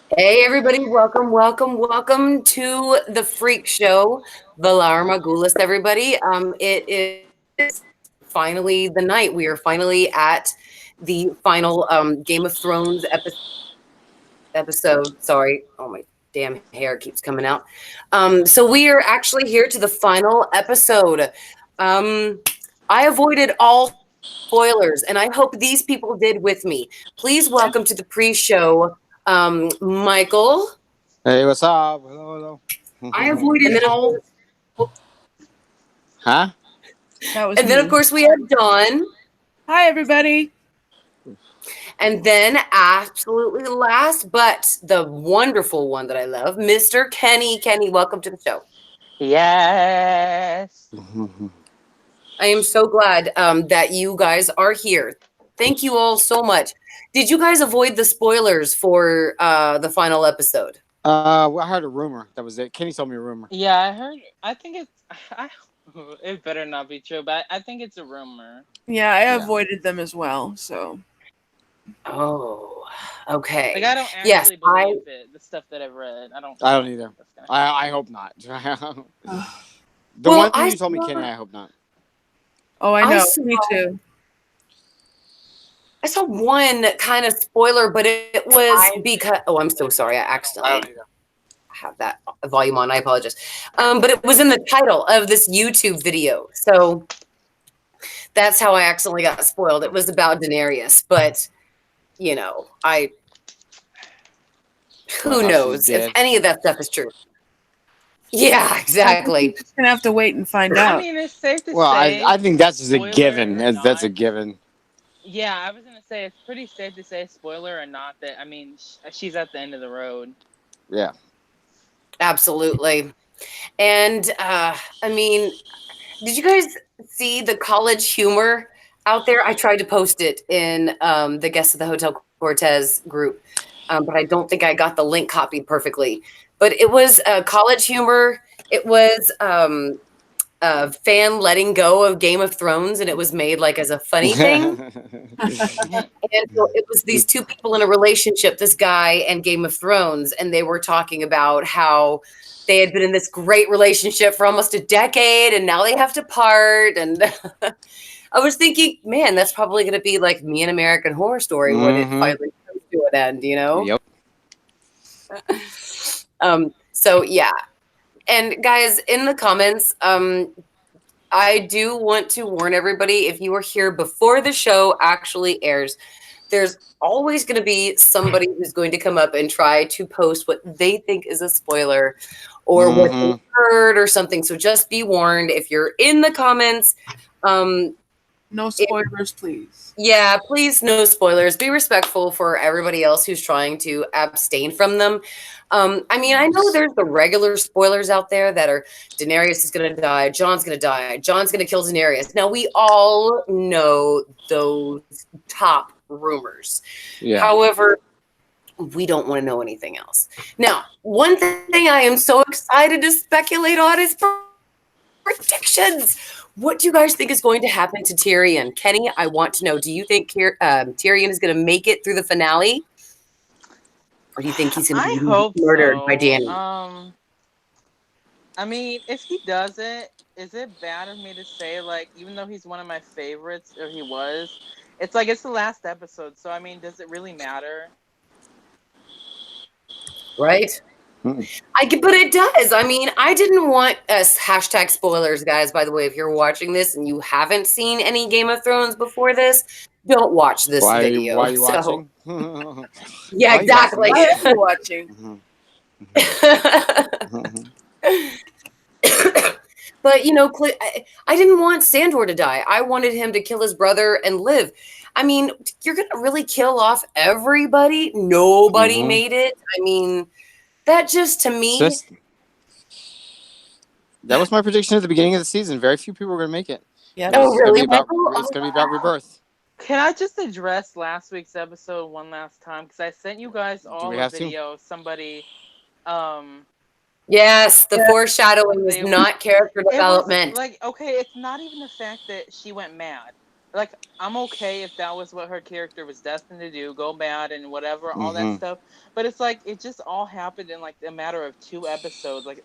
Hey everybody, welcome to the Freak Show. Valar Morghulis, everybody. It is finally the night. We are finally at the final Game of Thrones episode. Sorry. Oh my damn hair keeps coming out. So we are actually here to the final episode. Um, I avoided all spoilers, and I hope these people did with me. Please welcome to the pre-show, Michael. Hey, what's up? Hello, I hello. avoided all. Huh? That was And then, of me. course, we have Dawn. Hi, everybody. And then, absolutely last, but the wonderful one that I love, Mr. Kenny. Kenny, welcome to the show. Yes. I am so glad that you guys are here. Thank you all so much. Did you guys avoid the spoilers for the final episode? Well, I heard a rumor. That was it. Kenny told me a rumor. Yeah, I heard. I think it's. I. It better not be true, but I think it's a rumor. Yeah, I Yeah. avoided them as well. So Oh, Like okay. I don't Yes, actually believe it. The stuff that I've read, I don't. I don't think either. that's gonna I happen. hope not. The well, one thing you told me, Kenny, I hope not. oh, I I know. saw Me too. I saw one kind of spoiler, but it was because oh, I'm so sorry. I accidentally have that volume on. I apologize. But it was in the title of this YouTube video, so that's how I accidentally got spoiled. It was about Daenerys, but I Well, who how she's knows if dead. any of that stuff is true. Yeah, I guess we're exactly. just gonna have to wait and find I out. mean, it's safe to Well, say. I think that's just a spoiler given. or That's a not. given. Yeah, I was gonna say it's pretty safe to say, spoiler or not, that I mean she's at the end of the road. Yeah. Absolutely. And I mean, did you guys see the college humor out there? I tried to post it in the Guests of the Hotel Cortez group, but I don't think I got the link copied perfectly. But it was college humor. It was a fan letting go of Game of Thrones, and it was made like as a funny thing. Mhm. And so it was these two people in a relationship, this guy and Game of Thrones, and they were talking about how they had been in this great relationship for almost a decade and now they have to part. And I was thinking, man, that's probably going to be like me in American Horror Story when it Mm-hmm. finally comes to an end, you know? Yep. So, yeah. And guys, in the comments, I do want to warn everybody if you are here before the show actually airs, there's always going to be somebody who's going to come up and try to post what they think is a spoiler or what they Mm-hmm. heard or something. So just be warned if you're in the comments. No spoilers, please. Yeah, please no spoilers. Be respectful for everybody else who's trying to abstain from them. I mean, I know there's the regular spoilers out there that are Daenerys is going to die, Jon's going to die, Jon's going to kill Daenerys. Now, we all know those top rumors. Yeah. However, we don't want to know anything else. Now, one thing I am so excited to speculate on is predictions. What do you guys think is going to happen to Tyrion? Kenny, I want to know. Do you think Tyrion is going to make it through the finale? Or do you think he's going I to be hope murdered by so. Dany? I mean, if he doesn't, is it bad of me to say, like, even though he's one of my favorites, or he was, it's like it's the last episode, so I mean, does it really matter? Right? Mm. But it does. I mean, I didn't want us hashtag spoilers, guys. By the way, if you're watching this and you haven't seen any Game of Thrones before this, don't watch this video. Why are you So, watching? yeah, Why are you watching exactly. Why this? are you watching? Mhm. But I didn't want Sandor to die. I wanted him to kill his brother and live. I mean, you're gonna really kill off everybody. Nobody Mhm. made it. I mean, that just to me, Just that was my prediction at the beginning of the season. Very few people were going to make it. Yeah. oh It's going to really, be about. Michael? It's Oh, going to be about rebirth. Can I just address last week's episode one last time? Because I sent you guys Do all we a have to? video. Somebody, um, yes, the Yeah. foreshadowing was they not character it was development. like, okay, it's not even the fact that she went mad. like I'm okay if that was what her character was destined to do, go mad and whatever, all that stuff. But it's like it just all happened in like a matter of 2 episodes. Like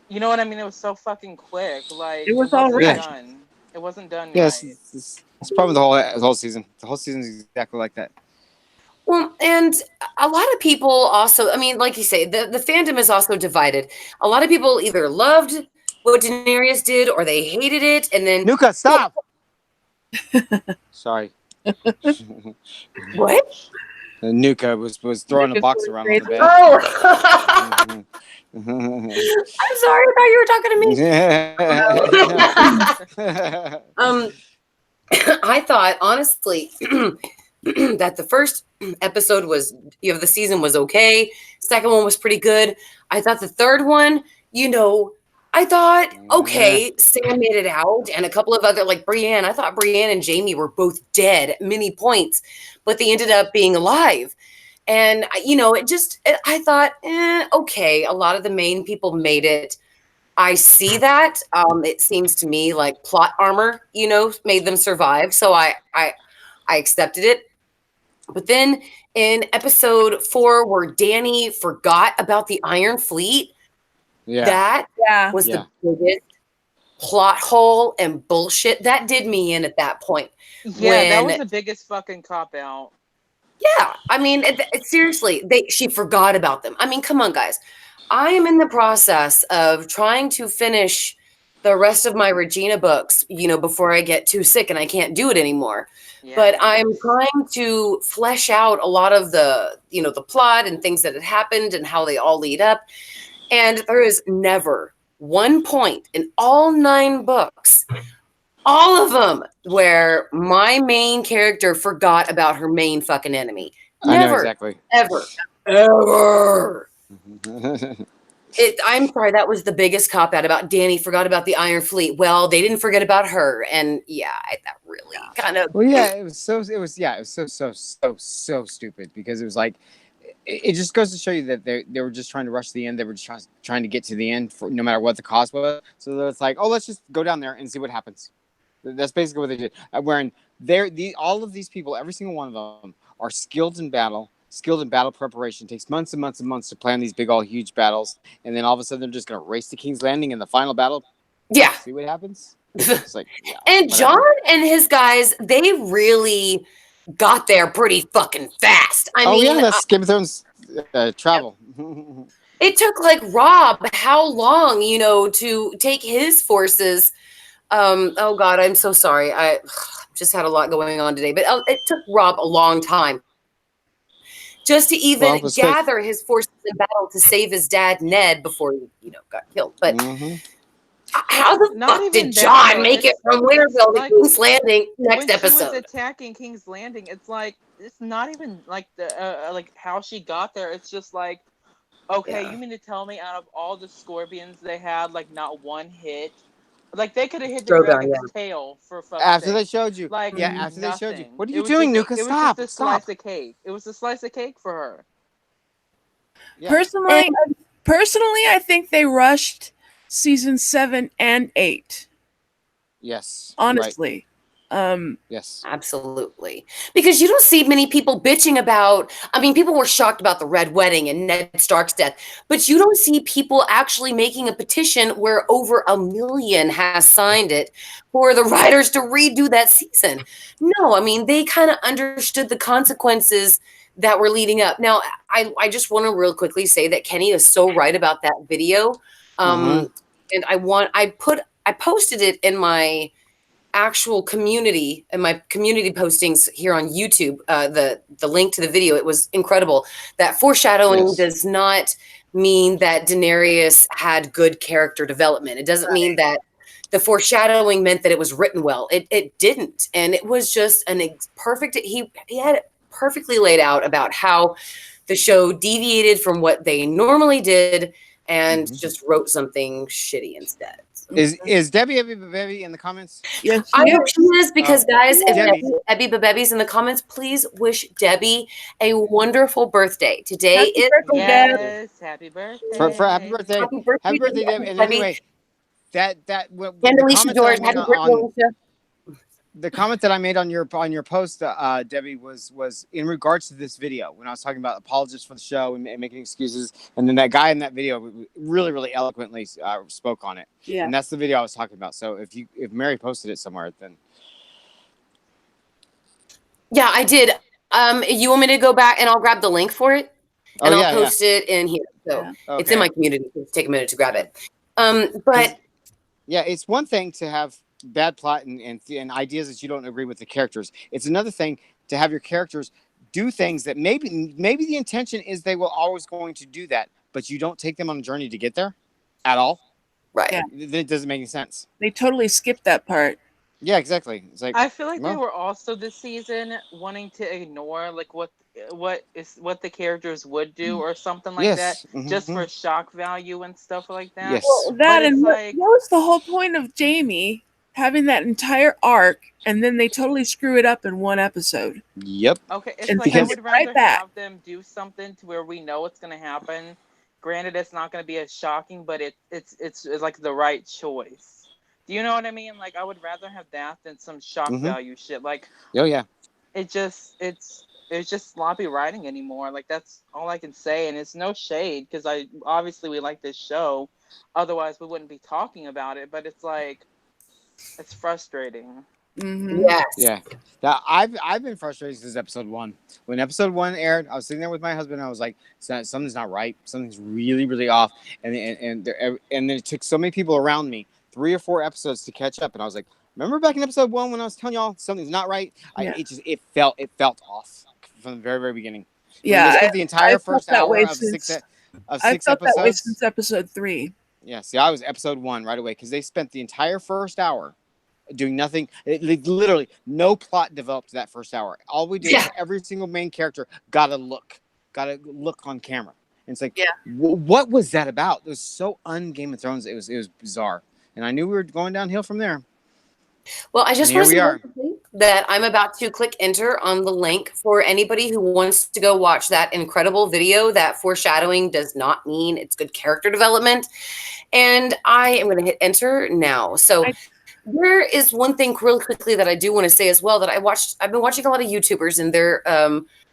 you know what I mean? It was so fucking quick. Like It was it wasn't alright. done. It wasn't done Yes, right. it's probably the whole season. The whole season is exactly like that. Well, and a lot of people also, I mean, like you say, the fandom is also divided. A lot of people either loved what Daenerys did or they hated it, and then Nuka, stop. Sorry. what? Nuka was throwing a Nuka's box going around on the crazy. bed. Oh, I'm sorry. I thought you were talking to me. I thought honestly that the first episode was, the season was okay. Second one was pretty good. I thought the third one, I thought, okay, Sam made it out, and a couple of other, like Brienne. I thought Brienne and Jamie were both dead at many points, but they ended up being alive. And, I thought, okay, a lot of the main people made it. I see that. It seems to me like plot armor, made them survive. So I accepted it. But then in episode 4, where Dany forgot about the Iron Fleet, that was the biggest plot hole and bullshit. That did me in at that point. Yeah, that was the biggest fucking cop out. Yeah, I mean, seriously, she forgot about them. I mean, come on, guys. I am in the process of trying to finish the rest of my Regina books, before I get too sick and I can't do it anymore. Yeah. But I'm trying to flesh out a lot of the, the plot and things that had happened and how they all lead up. And there is never one point in all 9 books, all of them, where my main character forgot about her main fucking enemy. Never, I know exactly. Ever. I'm sorry, that was the biggest cop out about Dany forgot about the Iron Fleet. Well, they didn't forget about her, and that really kind of. Well, yeah, it was so stupid because it was like, it just goes to show you that they were just trying to rush to the end. They were just trying to get to the end for no matter what the cost was. So it's like, oh, let's just go down there and see what happens. That's basically what they did. Wherein all of these people, every single one of them, are skilled in battle preparation. It takes months and months and months to plan these big, all huge battles, and then all of a sudden they're just going to race to King's Landing in the final battle. Yeah, see what happens. It's like, and whatever. John and his guys, they really got there pretty fucking fast. I mean, that's Game of Thrones travel. It took like Rob how long, to take his forces. Oh God, I'm so sorry. I just had a lot going on today, but it took Rob a long time just to even gather his forces in battle to save his dad Ned before he, got killed. But how the fuck did John make it from Winterfell to King's Landing next episode? When she was attacking King's Landing, it's not even like the like how she got there. It's just like, okay, you mean to tell me out of all the scorpions they had, like not one hit? Like they could have hit the dragon's tail for fuck's after sake. they showed you. Like after nothing. they showed you. What are you doing, Nuka? Stop! It was just a slice of cake. It was a slice of cake for her. Yeah. Personally, I think they rushed season 7 and 8. Yes. Honestly. Right. Yes, absolutely, because you don't see many people bitching about. I mean, people were shocked about the Red Wedding and Ned Stark's death, but you don't see people actually making a petition where over 1 million has signed it for the writers to redo that season. No, I mean, they kind of understood the consequences that were leading up. Now, I just want to real quickly say that Kenny is so right about that video, and I posted it in my actual community and my community postings here on YouTube, the link to the video. It was incredible. That foreshadowing does not mean that Daenerys had good character development. It doesn't mean that the foreshadowing meant that it was written well. It didn't. And it was just perfect. He had it perfectly laid out about how the show deviated from what they normally did and just wrote something shitty instead. Is Debbie Baby in the comments? Yes, I hope she is, because guys, if Debbie Baby's in the comments, please wish Debbie a wonderful birthday. Today is happy birthday. For happy birthday. Happy birthday, Debbie. And anyway, that and Alicia George, happy birthday, Alicia. the comment that I made on your post, Debbie, was in regards to this video when I was talking about apologists for the show and making excuses, and then that guy in that video really eloquently spoke on it, Yeah. and that's the video I was talking about. So if Mary posted it somewhere, then Yeah, I did. You want me to go back and I'll grab the link for it oh and I'll yeah, post it in here. So Yeah. it's in okay, my community. So take a minute to grab yeah. it. But Yeah, it's one thing to have bad plot and ideas that you don't agree with the characters. It's another thing to have your characters do things that maybe the intention is they will always going to do that, but you don't take them on a journey to get there at all. right. Yeah. It doesn't make any sense. They totally skipped that part. Yeah, exactly. It's like, I feel like they well, were also this season wanting to ignore like what the characters would do or something like that, yes, just for shock value and stuff like that. yes, Well, But that it's and like, that was the whole point of Jamie having that entire arc, and then they totally screw it up in one episode. yep, okay, it's And like I send because it would right rather back. have them do something to where we know it's gonna happen. Granted, it's not gonna be as shocking, but it's like the right choice. Do you know what I mean? Like I would rather have that than some shock value shit. Like oh yeah, it's just sloppy writing anymore. Like that's all I can say, and it's no shade because I obviously we like this show, otherwise we wouldn't be talking about it. But it's like it's frustrating. Mm-hmm. Yes. yeah. Now, I've been frustrated since episode one. When episode one aired, I was sitting there with my husband. And I was like, something's not right. Something's really off. And then it took so many people around me 3 or 4 episodes to catch up. And I was like, remember back in episode one when I was telling y'all something's not right? Yeah. It felt off from the very beginning. Yeah, When they spent the entire I've felt first that hour way of since six that way episodes. since episode 3. Yeah, see, I was episode one right away because they spent the entire first hour doing nothing. Literally, no plot developed that first hour. All we did Yeah. is every single main character got a look on camera. And it's like, Yeah. What was that about? It was so un-Game of Thrones. It was bizarre, and I knew we were going downhill from there. Well, I just And here want to we say are. that I'm about to click enter on the link for anybody who wants to go watch that incredible video. That foreshadowing does not mean it's good character development. And I am going to hit enter now. So there is one thing really quickly that I do want to say as well that I've been watching a lot of YouTubers and their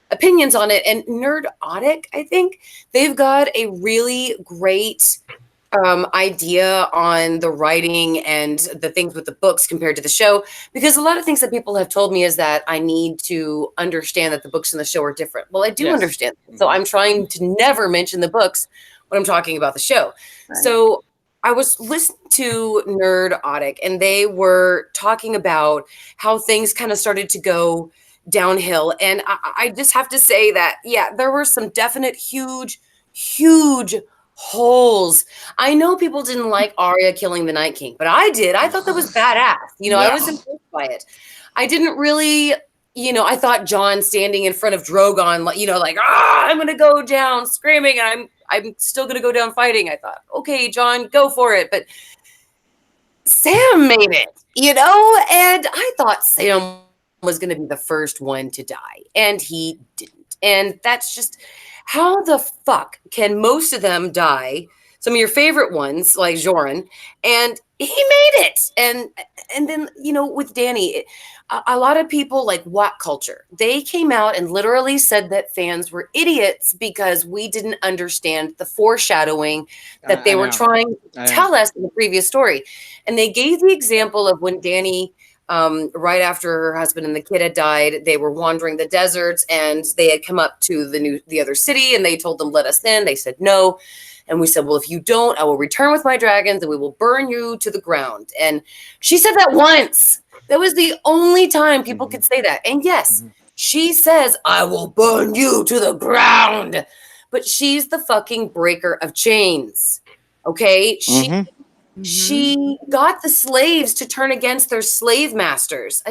opinions on it. And Nerdotic, I think they've got a really great idea on the writing and the things with the books compared to the show, because a lot of things that people have told me is that I need to understand that the books and the show are different. Well, I do understand. So I'm trying to never mention the books when I'm talking about the show. Right. So I was listening to Nerdotic and they were talking about how things kind of started to go downhill. And I just have to say that, yeah, there were some definite huge holes. I know people didn't like Arya killing the Night King, but I did. I thought that was badass. I was impressed by it. I didn't really, I thought Jon standing in front of Drogon, like, I'm gonna go down screaming, and I'm still gonna go down fighting. I thought, okay, Jon, go for it. But Sam made it, and I thought Sam was gonna be the first one to die, and he didn't. And that's just, how the fuck can most of them die? Some of your favorite ones, like Joran, and he made it. And then, with Dany, a lot of people like What Culture, they came out and literally said that fans were idiots because we didn't understand the foreshadowing that they were trying to tell us in the previous story. And they gave the example of when Dany, right after her husband and the kid had died, they were wandering the deserts and they had come up to the other city and they told them, let us in. They said no. And we said, well, if you don't, I will return with my dragons and we will burn you to the ground. And she said that once. That was the only time people could say that. And yes, she says, I will burn you to the ground. But she's the fucking breaker of chains. Okay? She got the slaves to turn against their slave masters.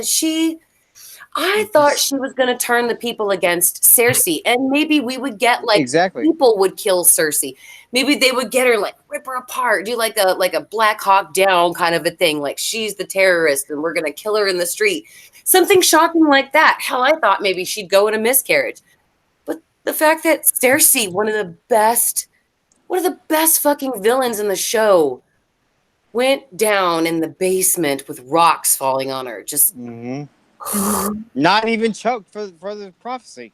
I thought she was going to turn the people against Cersei, and maybe we would get people would kill Cersei. Maybe they would get her, like, rip her apart, do like a Black Hawk Down kind of a thing, like she's the terrorist and we're going to kill her in the street. Something shocking like that. Hell, I thought maybe she'd go in a miscarriage. But the fact that Cersei, one of the best fucking villains in the show, went down in the basement with rocks falling on her. Just Not even choked for the prophecy.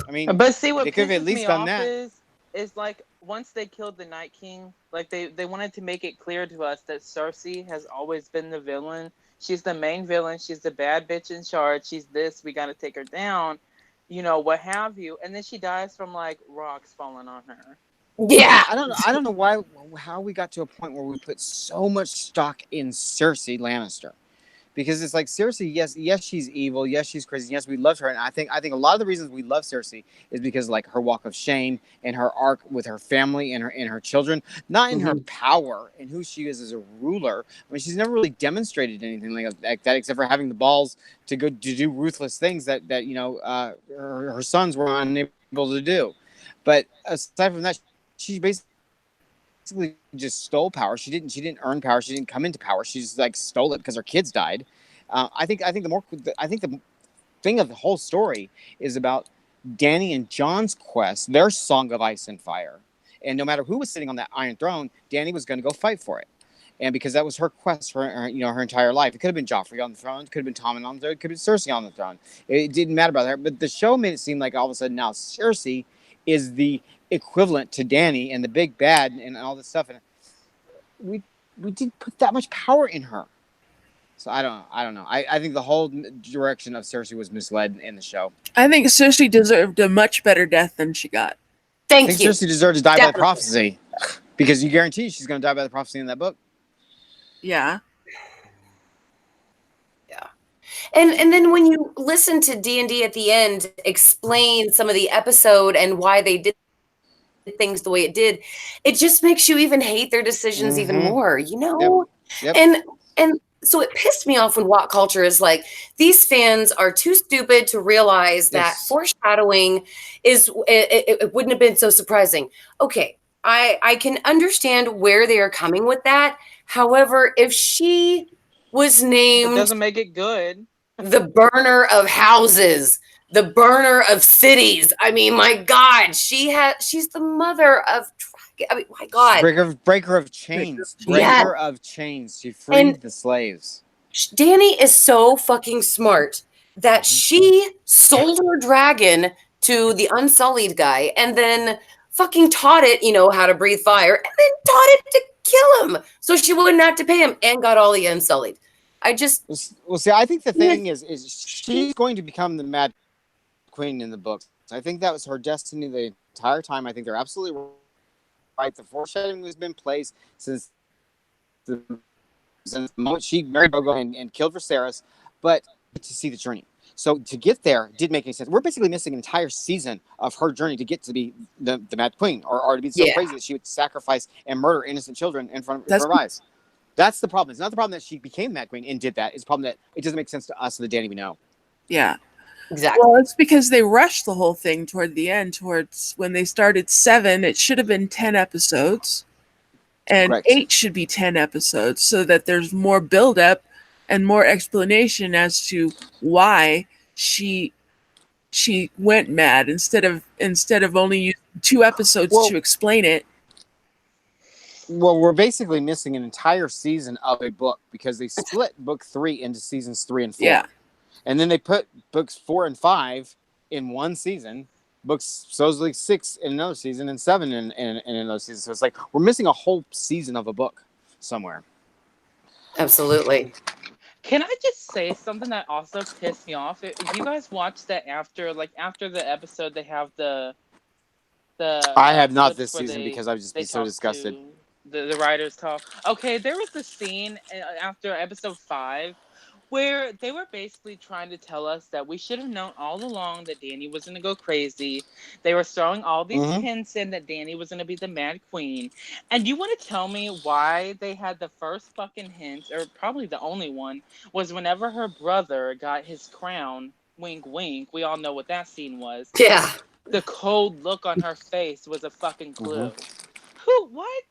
I mean, But see, they what could have at pisses least me done off that. is like once they killed the Night King, like they wanted to make it clear to us that Cersei has always been the villain. She's the main villain. She's the bad bitch in charge. She's this. We got to take her down, what have you. And then she dies from like rocks falling on her. yeah. I don't know why how we got to a point where we put so much stock in Cersei Lannister. Because it's like Cersei, yes, she's evil, yes, she's crazy, yes, we love her, and I think a lot of the reasons we love Cersei is because like her walk of shame and her arc with her family and her children, not in her Mhm. power and who she is as a ruler. I mean, she's never really demonstrated anything like that except for having the balls to go to do ruthless things that her sons were unable to do. But aside from that, she basically just stole power. She didn't earn power. She didn't come into power. She just like stole it because her kids died. I think the thing of the whole story is about Danny and John's quest, their song of ice and fire. And no matter who was sitting on that Iron Throne, Danny was going to go fight for it. And because that was her quest for her entire life. It could have been Joffrey on the throne, it could have been Tommen on the throne, it could have been Cersei on the throne. It didn't matter about her. But the show made it seem like all of a sudden now Cersei is the equivalent to Danny and the big bad and all this stuff. And we we didn't put that much power in her. So I don't know. I think the whole direction of Cersei was misled in the show. I think Cersei deserved a much better death than she got. I Thank think you. Cersei deserved to die by the Definitely. prophecy because you guarantee she's going to die by the prophecy in that book. Yeah. Yeah. And then when you listen to D&D at the end explain some of the episode and why they did things the way it did, it just makes you even hate their decisions even Mm-hmm. more, Yep. Yep. And so it pissed me off when Watt culture is like, these fans are too stupid to realize that Yes. foreshadowing it wouldn't have been so surprising. Okay, I can understand where they are coming with that. However, if she was That named doesn't make it good. the burner of houses, the burner of cities. I mean, my God, she's the mother of I mean, my God. Breaker of chains. Yeah. Breaker of chains. She And freed the slaves. Danny is so fucking smart that she sold her dragon to the Unsullied guy and then fucking taught it, how to breathe fire and then taught it to kill him so she wouldn't have to pay him and got all the Unsullied. I just, Well, see, I think the Yes. thing is she's going to become the Mad Queen in the books. I think that was her destiny the entire time. I think they're absolutely right. The foreshadowing has been placed the, since the moment she married Bogo and killed Viserys, but to see the journey. So to get there did make any sense. We're basically missing an entire season of her journey to get to be the Mad Queen, or to be so Yeah. crazy that she would sacrifice and murder innocent children in front of That's- her eyes. That's the problem. It's not the problem that she became Mad Queen and did that. It's the problem that it doesn't make sense to us, the Danny we know. Yeah. exactly. Well, it's because they rushed the whole thing toward the end. Towards when they started 7, it should have been 10 episodes, and Correct. 8 should be 10 episodes, so that there's more buildup and more explanation as to why she went mad instead of only using 2 episodes Well- to explain it. Well, we're basically missing an entire season of a book because they split book 3 into seasons 3 and 4. Yeah. And then they put books 4 and 5 in one season, books supposedly 6 in another season, and 7 in another season. So it's like we're missing a whole season of a book somewhere. Absolutely. Can I just say something that also pissed me off? If you guys watched that after the episode, they have the. I have not clips this where season because I've just they been so talk disgusted. to the writers talk. Okay, there was the scene after episode 5 where they were basically trying to tell us that we should have known all along that Dany was going to go crazy. They were throwing all these hints in that Dany was going to be the Mad Queen. And you want to tell me why they had the first fucking hint, or probably the only one, was whenever her brother got his crown, wink wink, we all know what that scene was. Yeah. The cold look on her face was a fucking clue. Who? What?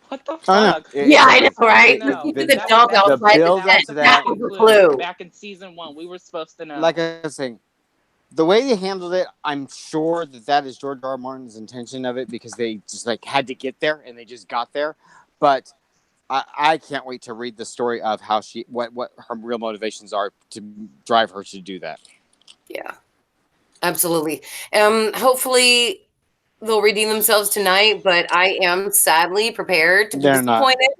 What the I know. fuck? Yeah, I know, right? No, You the- took a dog the outside build the tent. up to That that- was a clue. Back in season 1, we were supposed to know. Like I was saying, the way they handled it, I'm sure that is George R. R. Martin's intention of it because they just like had to get there and they just got there. But I can't wait to read the story of how what her real motivations are to drive her to do that. Yeah, absolutely. Hopefully they'll redeem themselves tonight, but I am sadly prepared to be They're not. disappointed.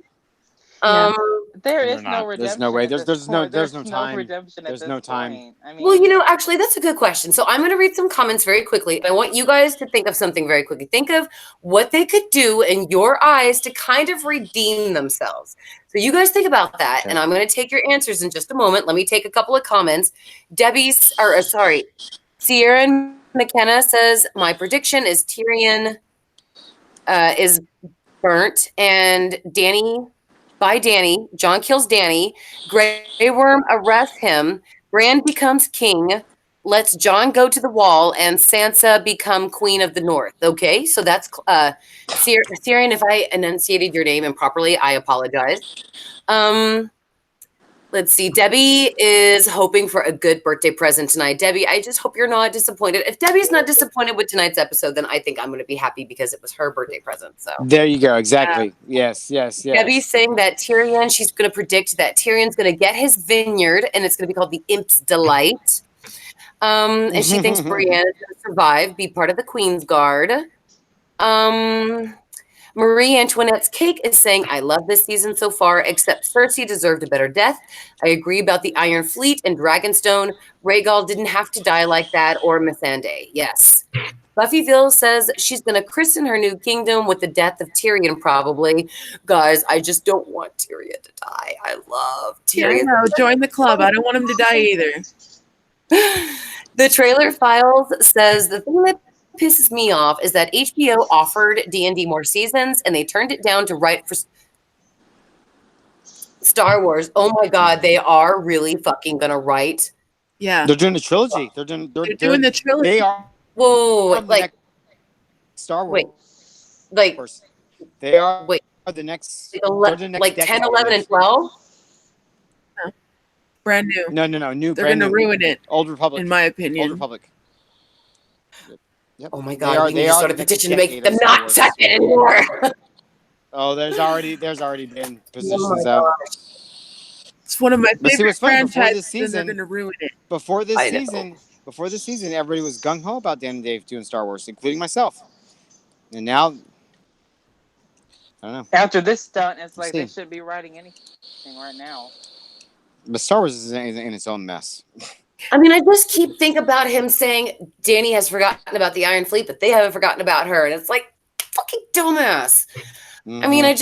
Yeah. Um, There They're is no not. There's no redemption way. at this point. There's There's no no time. redemption at There's this no time. point. I well, mean, actually, that's a good question. So I'm going to read some comments very quickly. I want you guys to think of something very quickly. Think of what they could do in your eyes to kind of redeem themselves. So you guys think about that, and Okay. I'm going to take your answers in just a moment. Let me take a couple of comments. Sierra and McKenna says, my prediction is Tyrion is burnt, and John kills Danny. Grey Worm arrests him. Bran becomes king. Lets John go to the wall, and Sansa become queen of the North. Okay, so that's Syrian. If I enunciated your name improperly, I apologize. Let's see. Debbie is hoping for a good birthday present tonight. Debbie, I just hope you're not disappointed. If Debbie's not disappointed with tonight's episode, then I think I'm going to be happy because it was her birthday present. So There you go. Exactly. Yes. Yes. Debbie's Yes. saying that Tyrion, she's going to predict that Tyrion's going to get his vineyard and it's going to be called the Imp's Delight. And she thinks Brienne is going to survive, be part of the Queen's Guard. Marie Antoinette's cake is saying, I love this season so far, except Cersei deserved a better death. I agree about the Iron Fleet and Dragonstone. Rhaegal didn't have to die like that, or Missandei. Yes. Buffyville says she's going to christen her new kingdom with the death of Tyrion, probably. Guys, I just don't want Tyrion to die. I love Yeah, I Tyrion. know. Join the club. I don't want him to die either. The Trailer Files says the thing that pisses me off is that HBO offered D&D more seasons and they turned it down to write for Star Wars. Oh my God, they are really fucking gonna write. Yeah. They're doing a trilogy. They're doing. They're doing the trilogy. They are Whoa, the like, next Star wait, Wars. like, They are wait, the next. like, They're the next like decade 10, 11, and creators. 12? Brand new. No. New. They're Brand going to new. ruin it, Old Republic. in my Old opinion. Republic. Yep. Oh my They God, are. we need They to are start the a next petition to make decade them of Star not Wars. touch it anymore. Oh, there's already been Oh positions my out. gosh. It's one of my But see, favorite what's funny, before franchises, this and they're season, going to ruin it. before this I know. season, before this season, everybody was gung ho about Dan and Dave doing Star Wars, including myself. And now, I don't know. after this stunt, it's We'll like they see. should be writing anything right now. But Star Wars is in its own mess. I mean, I just keep thinking about him saying Danny has forgotten about the Iron Fleet, but they haven't forgotten about her. And it's like, fucking dumbass. I mean, there's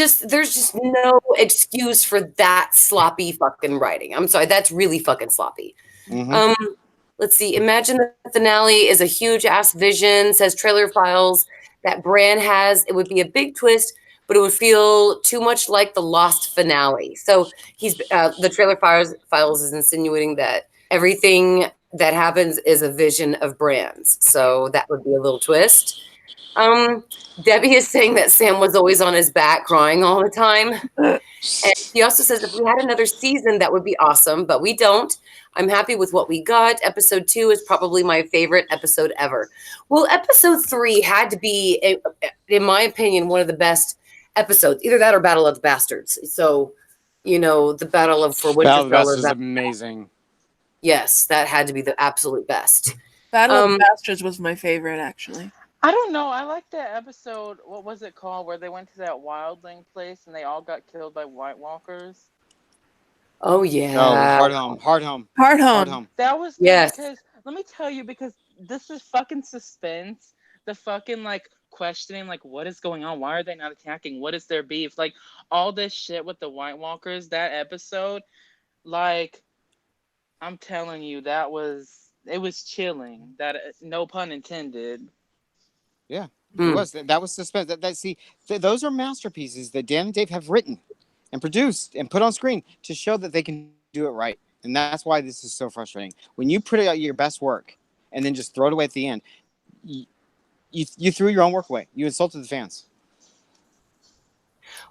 just no excuse for that sloppy fucking writing. I'm sorry, that's really fucking sloppy. Mhm. Let's see. Imagine the finale is a huge ass vision, says Trailer Files, that Bran has. It would be a big twist, but it would feel too much like the Lost finale. So the Trailer Files is insinuating that everything that happens is a vision of Bran's. So that would be a little twist. Debbie is saying that Sam was always on his back crying all the time. And he also says if we had another season, that would be awesome, but we don't. I'm happy with what we got. Episode 2 is probably my favorite episode ever. Well, episode 3 had to be, in my opinion, one of the best episodes. Either that or Battle of the Bastards. So, the Battle of for Battle of the Winterfell. Bastards is amazing. Yes, that had to be the absolute best. Battle of the Bastards was my favorite, actually. I don't know. I like that episode. What was it called? Where they went to that wildling place and they all got killed by White Walkers. Oh yeah. Oh, Hard Home. That was good Yes. because let me tell you, because this is fucking suspense. The fucking questioning, what is going on? Why are they not attacking? What is their beef? All this shit with the White Walkers. That episode, I'm telling you, it was chilling. That no pun intended. Yeah, it was. That was suspense. Those are masterpieces that Dan and Dave have written and produced and put on screen to show that they can do it right. And that's why this is so frustrating. When you put out your best work and then just throw it away at the end, you threw your own work away. You insulted the fans.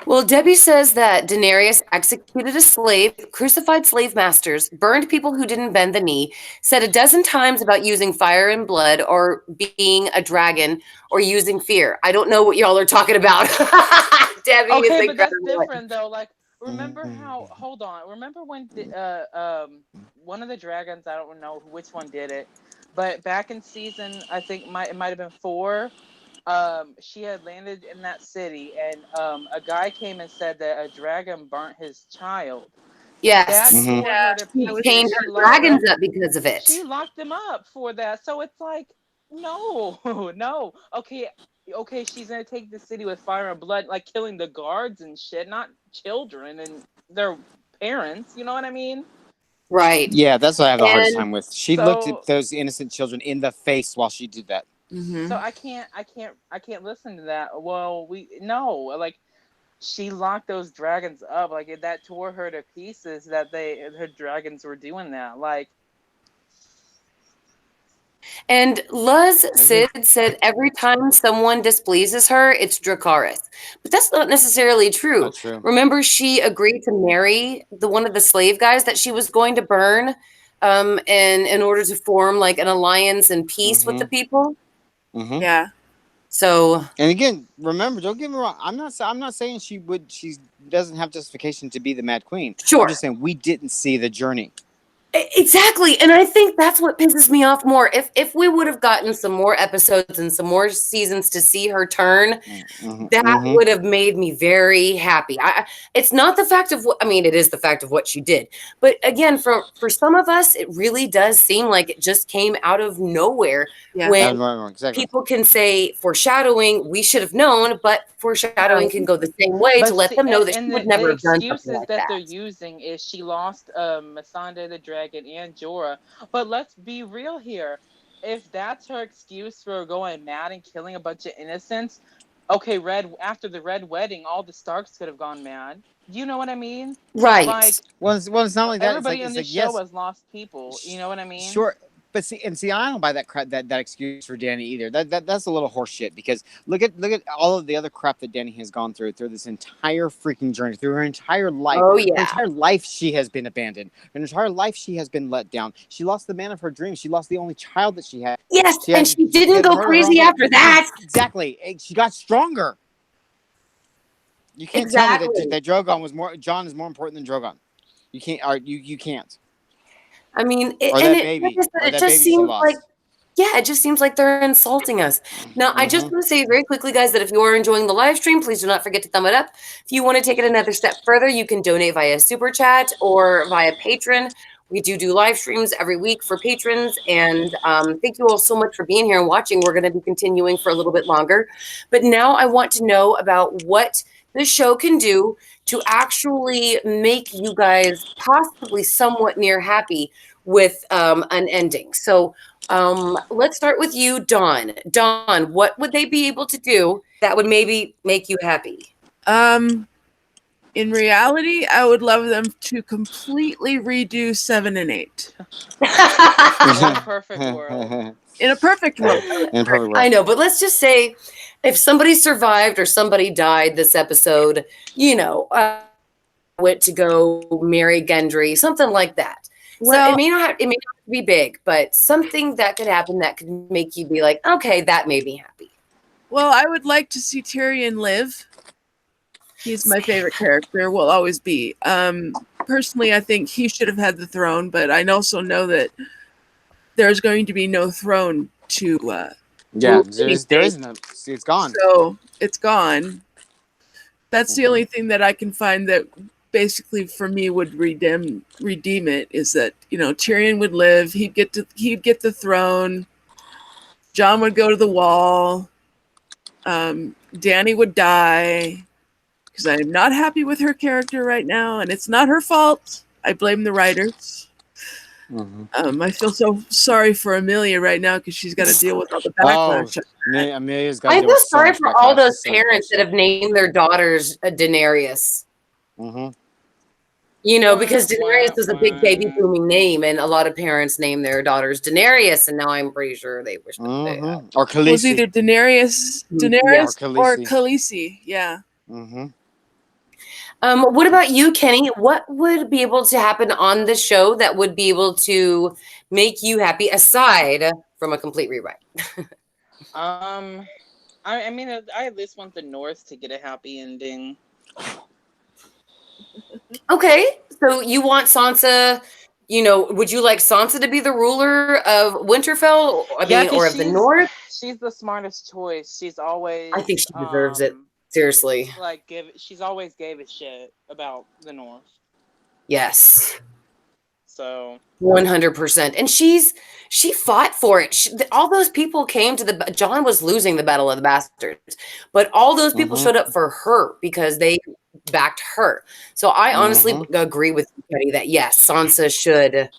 Well, Debbie says that Daenerys executed a slave, crucified slave masters, burned people who didn't bend the knee, said a dozen times about using fire and blood or being a dragon or using fear. I don't know what y'all are talking about. Debbie Okay, is but that's incredible. different though. remember how? Hold on. Remember when one of the dragons? I don't know which one did it, but back in season, I think it might have been 4. She had landed in that city, and a guy came and said that a dragon burnt his child. That Yes. tore her Yeah, to I She was chained pieces. She her locked dragons them. up because of She it. locked them up for that. So it's like, no, no. Okay, okay. She's gonna take the city with fire and blood, like killing the guards and shit, not children and their parents. You know what I mean? Right. Yeah, that's what I have the hardest And time with. She looked at So, those innocent children in the face while she did that. Mm-hmm. so I can't listen to that. Well, we no, like she locked those dragons up. Like that tore her to pieces. That her dragons were doing that. Like, And Luz I agree. Sid said every time someone displeases her, it's Dracarys. But that's not necessarily Not true. true. Remember, she agreed to marry the one of the slave guys that she was going to burn, and in order to form like an alliance and peace with the Mm-hmm. people. Mm-hmm. Yeah. So And again, remember, don't get me wrong. I'm not saying she would. She doesn't have justification to be the Mad Queen. I'm just sure. saying we didn't see the journey. Exactly. And I think that's what pisses me off more. If we would have gotten some more episodes and some more seasons to see her turn, Mm-hmm. that Mm-hmm. would have made me very happy. It's not the fact of what I mean, it is the fact of what she did. But again, for some of us, it really does seem like it just came out of nowhere Yeah. when Exactly. people can say foreshadowing, we should have known, but foreshadowing can Right. go the same way to but let see, them know that she and would the never have done something excuses like that they're that. using is she lost Masanda the dragon and Jorah. But let's be real here. If that's her excuse for going mad and killing a bunch of innocents, okay, red after the red wedding, all the Starks could have gone mad. Do you know what I mean? Right. Like Well, it's not like that. everybody on It's this like show yes, has lost people. You know what I mean? sure, but see, I don't buy that crap, that excuse for Danny either. That's a little horseshit because look at all of the other crap that Danny has gone through this entire freaking journey, through her entire life. Oh Her yeah. entire life, she has been abandoned. Her entire life, she has been let down. She lost the man of her dreams. She lost the only child that she had. Yes, She and had she she didn't had to go murder her own crazy brother. after that. Exactly. She got stronger. You can't tell me that Exactly. Drogon was more. John is more important than Drogon. You can't. Or you can't. I mean, Or and that it like I baby. said, Or it that just baby she seems like lost. yeah, it just seems like they're insulting us. Now, I just Mm-hmm. want to say very quickly, guys, that if you are enjoying the live stream, please do not forget to thumb it up. If you want to take it another step further, you can donate via super chat or via Patreon. We do live streams every week for patrons, and thank you all so much for being here and watching. We're going to be continuing for a little bit longer, but now I want to know about what the show can do to actually make you guys possibly somewhat near happy with an ending. So let's start with you, Dawn. Dawn, what would they be able to do that would maybe make you happy? Um, in reality, I would love them to completely redo 7 and 8. In a perfect world. In a perfect world. In a perfect I world. know, but let's just say if somebody survived or somebody died this episode, went to go marry Gendry, something like that. So Well, it may not be big, but something that could happen that could make you be like, okay, that made me happy. I would like to see Tyrion live. He's my favorite character, will always be. Personally, I think he should have had the throne, but I also know that there's going to be no throne to Yeah, rule there anything. isn't a. See, it's gone. So it's gone. That's the Mm-hmm. only thing that I can find that basically for me would redeem it, is that Tyrion would live. He'd get the throne. Jon would go to the wall. Dany would die, because I'm not happy with her character right now, and it's not her fault. I blame the writers. I feel so sorry for Amelia right now because she's got to deal with all the Oh, backlash. Amelia's got to I deal feel with so sorry much for all backlash. those It's so parents that bullshit. have named their daughters Daenerys. Mm-hmm. Because Wah, Daenerys wah, is a big baby wah. booming name, and a lot of parents name their daughters Daenerys, and now I'm pretty sure they wish that they had. Mm-hmm. Or Was Khaleesi. either Daenerys, Or Yes. or Khaleesi. Khaleesi. Yeah. Mm-hmm. What about you, Kenny? What would be able to happen on the show that would be able to make you happy aside from a complete rewrite? Um, I mean, I at least want the North to get a happy ending. Okay, so you want Sansa, would you like Sansa to be the ruler of Winterfell? I Yeah, mean, because or of the North? she's the smartest choice. She's I think always she deserves it. Seriously. she's always gave a shit about the North. Yes. So 100%. And she fought for it. All those people came to John was losing the Battle of the Bastards, but all those people Mm-hmm. showed up for her because they backed her. So I honestly Mm-hmm. agree with you, Cuddy, that yes, Sansa should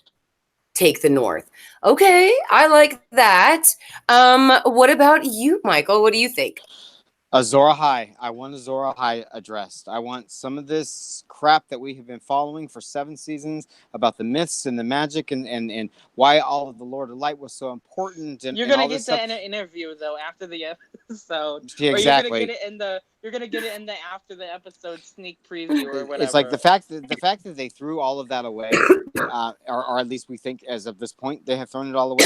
take the North. Okay, I like that. What about you, Michael? What do you think? Azor High. I want Azor High addressed. I want some of this crap that we have been following for 7 seasons about the myths and the magic and why all of the Lord of Light was so important you're and gonna all this get stuff. that in an interview though after the episode, Yeah, or you're gonna get exactly. it in the after the episode sneak preview or It's like whatever. the fact that they threw all of that away, or at least we think as of this point they have thrown it all away.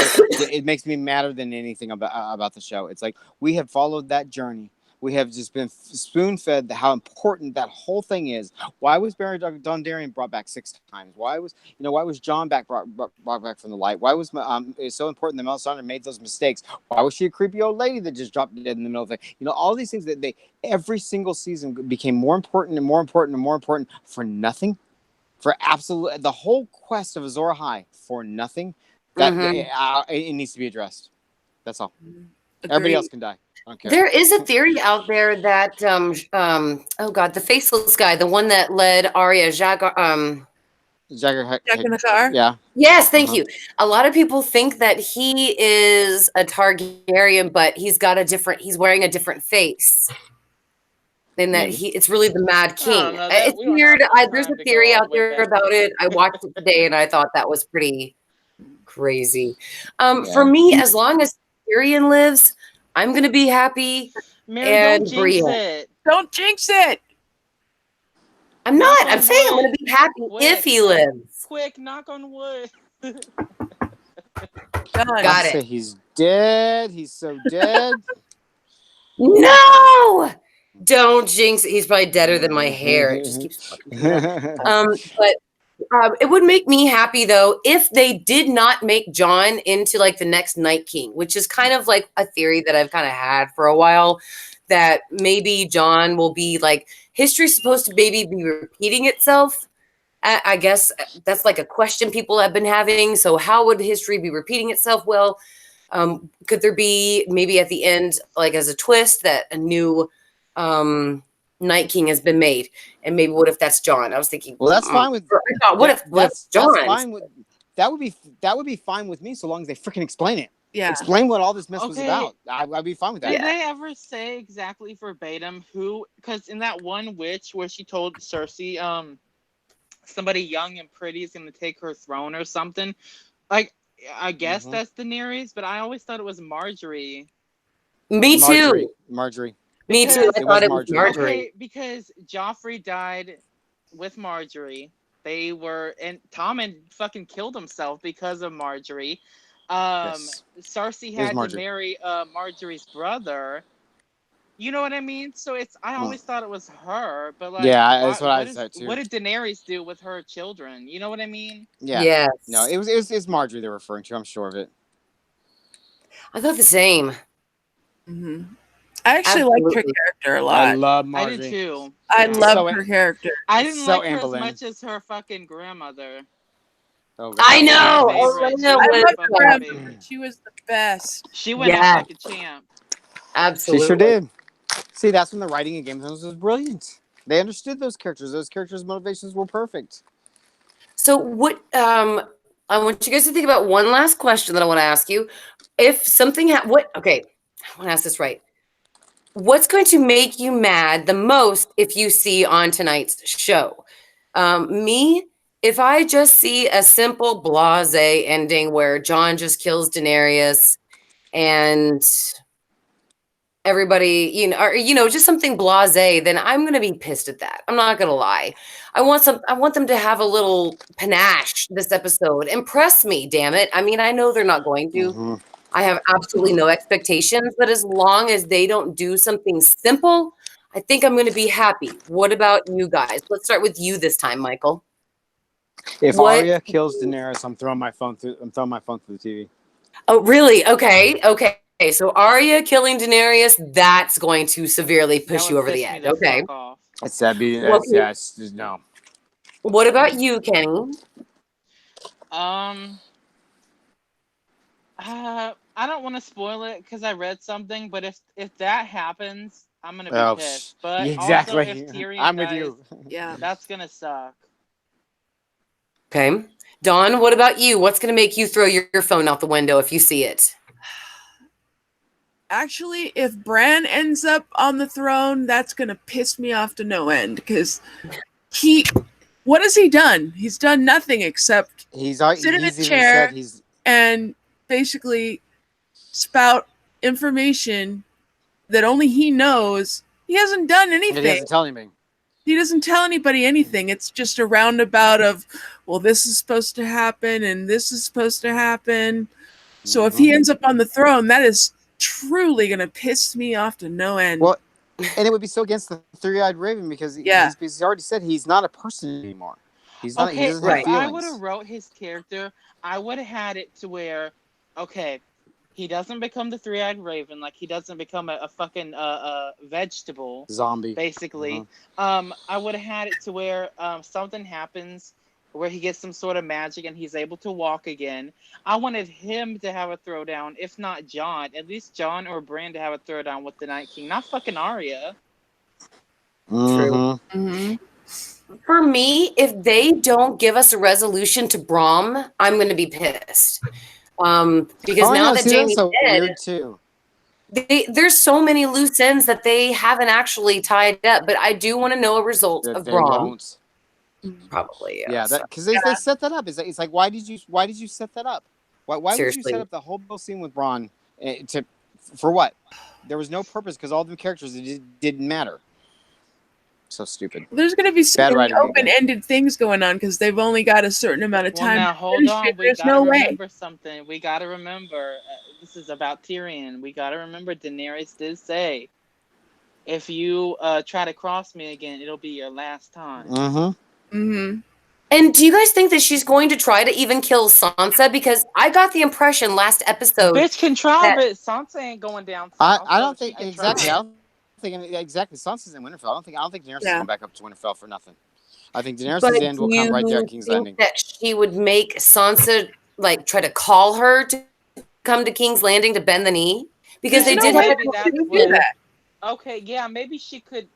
It makes me madder than anything about the show. It's like we have followed that journey. We have just been spoon fed how important that whole thing is. Why was Barry Dondarrion brought back 6 times? Why was John brought back from the light? Why was it's so important that Melisandre made those mistakes? Why was she a creepy old lady that just dropped dead in the middle of it? All these things that they every single season became more important and more important and more important for nothing, for absolute the whole quest of Azor High for nothing. That Mm-hmm. it needs to be addressed. That's all. Everybody else Agree. can die. I don't care. There is a theory out there that oh god, the faceless guy, the one that led Arya Jagar Jagger, Jack in the car. yeah. yes, thank Uh-huh. you. A lot of people think that he is a Targaryen, but he's wearing a different face. And that Maybe. it's really the Mad I King. don't know that It's we don't have weird. enough There's time a to go theory all out the way there back. about it. I watched it today and I thought that was pretty crazy. For Yeah. me, as long as Tyrion lives, I'm gonna be happy. Mary, don't And jinx Brienne. it. Don't jinx it. I'm Knock not. I'm on saying I'm wood. gonna be happy if Quick, he lives. quick, knock on wood. Done. Got Let's it. say he's dead. He's so dead. No! Don't jinx it. He's probably deader than my hair. It just keeps fucking coming up. But it would make me happy though if they did not make John into like the next Night King, which is kind of like a theory that I've kind of had for a while. That maybe John will be like history's supposed to maybe be repeating itself. I guess that's like a question people have been having. So how would history be repeating itself? Well, could there be maybe at the end, like as a twist, that a new Night King has been made? And maybe what if that's John? I was thinking, Well, that's fine with I thought, what if that's John? fine with that would be fine with me so long as they freaking explain it. Yeah. Explain what all this mess was Okay. about. I'd be fine with that. Did they ever say exactly verbatim who? Because in that one witch where she told Cersei, somebody young and pretty is going to take her throne or something. Like, I guess that's Daenerys, but I always thought it was Marjorie. Me too. Marjorie. Me too. I It thought was it was Marjorie. Marjorie. Okay, because Joffrey died with Marjorie. And Tommen fucking killed himself because of Marjorie. Yes. Cersei It was had to Marjorie. marry Marjorie's brother. You know what I mean? So I always thought it was her, but like, Yeah, that's what I thought too. what did Daenerys do with her children? You know what I mean? Yeah. Yes. No, it's Marjorie they're referring to. I'm sure of it. I thought the same. Hmm. I actually liked her Absolutely. character a I lot. love I Marjorie. did too. I Yeah. loved her character. I didn't so like her Anne as Boleyn. much as her fucking grandmother. Oh, God. I That was my know. favorite. She Elena was I my loved fucking her. favorite. She was the best. She went Yes. out like a champ. Absolutely. She sure did. See, that's when the writing in Game of Thrones was brilliant. They understood those characters. Those characters' motivations were perfect. So what I want you guys to think about one last question that I want to ask you. If something okay, I want to ask this right. What's going to make you mad the most if you see on tonight's show? Me, if I just see a simple blase ending where John just kills Daenerys and everybody, or just something blasé, then I'm going to be pissed at that. I'm not going to lie. I want them to have a little panache this episode. Impress me, damn it. I mean, I know they're not going to. Mm-hmm. I have absolutely no expectations, but as long as they don't do something simple, I think I'm going to be happy. What about you guys? Let's start with you this time, Michael. If What? Arya kills Daenerys, I'm throwing my phone through. I'm throwing my phone through the TV. Oh, really? Okay. Okay. So Arya killing Daenerys, that's going to severely That push you would over the piss me edge. the Okay. fuck off. It's that be. What, It's just no. what about you, Kenny? Um, I don't want to spoil it because I read something, but if that happens, I'm gonna be pissed. But also, if exactly. Tyrion I'm with dies, you. Yeah. that's gonna suck. Okay. Dawn, what about you? What's going to make you throw your phone out the window if you see it? Actually, if Bran ends up on the throne, that's gonna piss me off to no end because he, what has he done? He's done nothing except He's sit in a even said chair and basically spout information that only he knows. He hasn't done he anything. doesn't tell anybody. He doesn't tell anybody anything. It's just a roundabout of, well, this is supposed to happen and this is supposed to happen. So if he ends up on the throne, that is truly going to piss me off to no end. Well, and it would be so against the three-eyed raven because he's already said he's not a person anymore. He's not. Okay, He doesn't if have I would feelings. have wrote his character, I would have had it to where, okay, he doesn't become the three-eyed raven, like he doesn't become a fucking vegetable Zombie. basically. I would have had it to where something happens where he gets some sort of magic and he's able to walk again. I wanted him to have a throwdown, if not Jon, at least Jon or Bran to have a throwdown with the Night King, not fucking Arya. True. Mm-hmm. For me, if they don't give us a resolution to Braum, I'm going to be pissed. Because I now know. that See, that's Jamie's so dead, weird too. there's so many loose ends that they haven't actually tied up. But I do want to know a result That of they Braum. won't. Probably, yeah. Yeah, So, that because they set that up. It's like why did you set that up? Why would you set seriously. up the whole scene with Braun for what? There was no purpose because all the characters didn't matter. So stupid. There's going to be so Bad many writing again. open-ended things going on because they've only got a certain amount of Well, time. now to hold finish on. it. We There's gotta no way. remember something. We gotta remember this is about Tyrion. We gotta remember Daenerys did say, "If you try to cross me again, it'll be your last time." Mm-hmm. Mm-hmm. And do you guys think that she's going to try to even kill Sansa? Because I got the impression last episode Bitch can try, that but Sansa ain't going down I south. don't So she think can exactly. try. I don't think exactly. Sansa's in Winterfell. I don't think Daenerys is Yeah. going back up to Winterfell for nothing. I think Daenerys' But end do will come right there at you King's think Landing. that she would make Sansa like try to call her to come to King's Landing to bend the knee? Because There's they no did way have a Maybe she that's can do what. that. Okay, yeah, maybe she could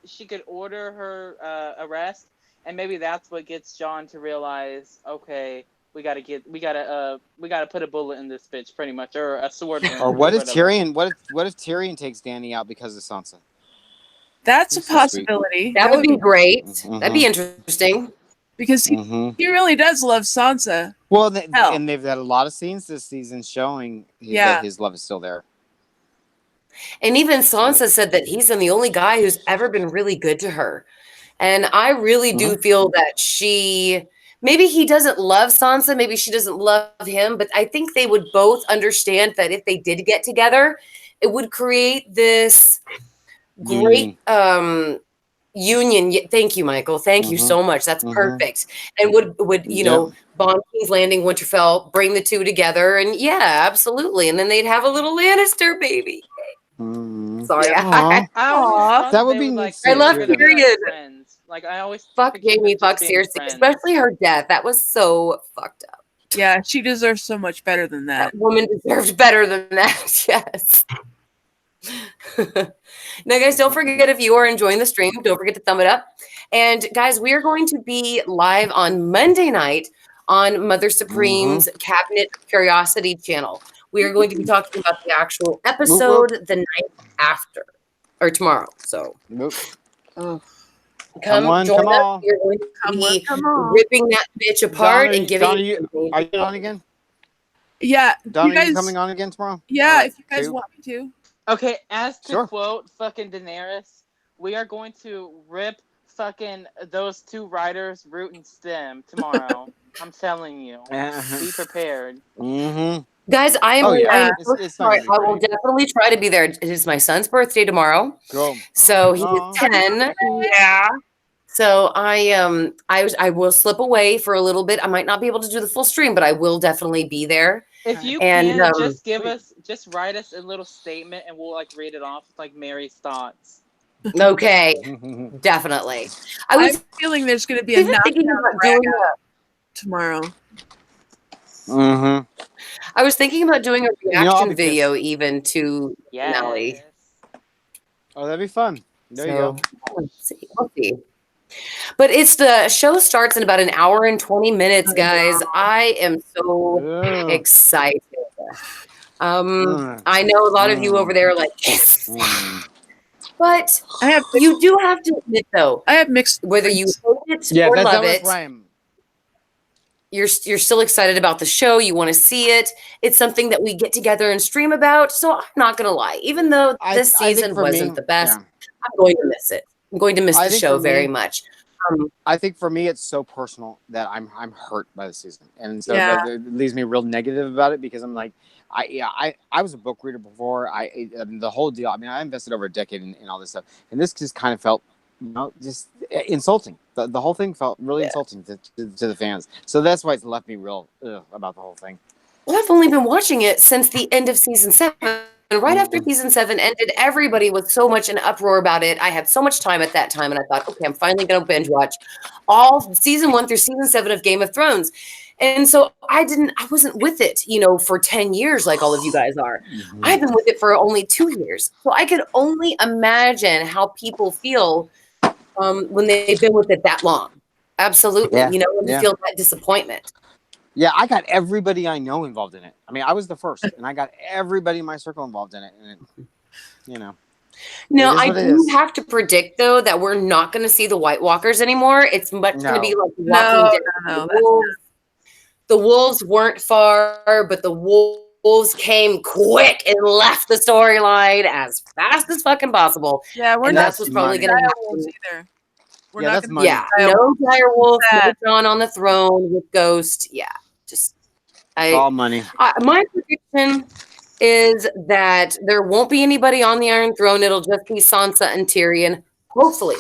order her arrest, and maybe that's what gets Jon to realize, okay, we gotta put a bullet in this bitch, pretty much, or a sword in her. Or what Get if rid of her. Tyrion? What if Tyrion takes Dany out because of Sansa? That's a He's so sweet. possibility. that would be great. Mhm. That'd be interesting. because he really does love Sansa. Well, Hell. and they've had a lot of scenes this season showing Yeah. that his love is still there. And even Sansa said that he's been the only guy who's ever been really good to her. And I really do feel that maybe he doesn't love Sansa, maybe she doesn't love him, but I think they would both understand that if they did get together, it would create this great union. Thank you, Michael. Thank you so much. That's perfect. And would bomb King's Landing, Winterfell, bring the two together, and yeah, absolutely. And then they'd have a little Lannister baby. Sorry, Yeah. I always Aw. thought That would they be would like I so love they're gonna be like Tyrion. friends. Like I always Fuck pictured them Jamie, fuck just being seriously, friends. especially her death. That was so fucked up. Yeah, she deserves so much better than that. That woman deserved better than that. Yes. Now, guys, don't forget if you are enjoying the stream, don't forget to thumb it up. And guys, we are going to be live on Monday night on Mother Supreme's Cabinet of Curiosity channel. We are going to be talking about the actual episode the night after or tomorrow. So come on, join come us. on. We're going to be Come on. ripping that bitch apart and giving Don, are you on again? Yeah. Don, you are you guys, coming on again tomorrow? Yeah, All right, if you guys cool. want me to. Okay, as to Sure. quote fucking Daenerys, we are going to rip fucking those two writers root and stem tomorrow. I'm telling you. Be prepared. Guys, Oh yeah, I am so it's not sorry. gonna be I will great. definitely try to be there. It is my son's birthday tomorrow. Go. So he's Oh. 10. Yeah. So I will slip away for a little bit. I might not be able to do the full stream, but I will definitely be there. If you And can, just just write us a little statement, and we'll like read it off with like Mary's thoughts. okay, definitely. I I'm was feeling there's going to be a even thinking knockdown about drag doing out tomorrow. I was thinking about doing a You know, I'll reaction be video pissed. even to the finale. Yes. Oh, that'd be fun. There you So go. let's see. We'll see. But it's the show starts in about an hour and 20 minutes, guys. I am so Ugh. excited. Mm. I know a lot of you over there are like, yes. But you do have to admit, though, I have mixed whether you feelings. hate it Yeah, or that's love not it, where I am. you're still excited about the show. You want to see it. It's something that we get together and stream about. So I'm not gonna lie, even though this I think season for me, wasn't the best, yeah. I'm going to miss it. I'm going to miss I the think show for very me, much. I think for me, it's so personal that I'm hurt by the season, and so Yeah. that leaves me real negative about it because I'm like, I was a book reader before. I the whole deal. I mean, I invested over a decade in all this stuff, and this just kind of felt, just insulting. The whole thing felt really Yeah. insulting to the fans. So that's why it's left me real about the whole thing. Well, I've only been watching it since the end of season 7. Right after season 7 ended, everybody was so much in uproar about it. I had so much time at that time, and I thought, okay, I'm finally going to binge watch all season 1 through season 7 of Game of Thrones. And so I wasn't with it, for 10 years like all of you guys are. I've been with it for only 2 years. So I could only imagine how people feel when they've been with it that long. Absolutely. Yeah. When they feel that disappointment. Yeah, I got everybody I know involved in it. I mean, I was the first, and I got everybody in my circle involved in it, and No, it is I what it do is. have to predict though that we're not going to see the White Walkers anymore. It's much going to be No. like Walking No, Dead. no, The wolves, the wolves weren't far, but the wolves came quick and left the storyline as fast as fucking possible. Yeah, we're And not that's what's probably money. going to direwolves happen. either. We're Yeah, not that's gonna money. Yeah, direwolves. no direwolf, no That. John on the throne with Ghost. Yeah, just It's all money. my prediction is that there won't be anybody on the Iron Throne. It'll just be Sansa and Tyrion, hopefully.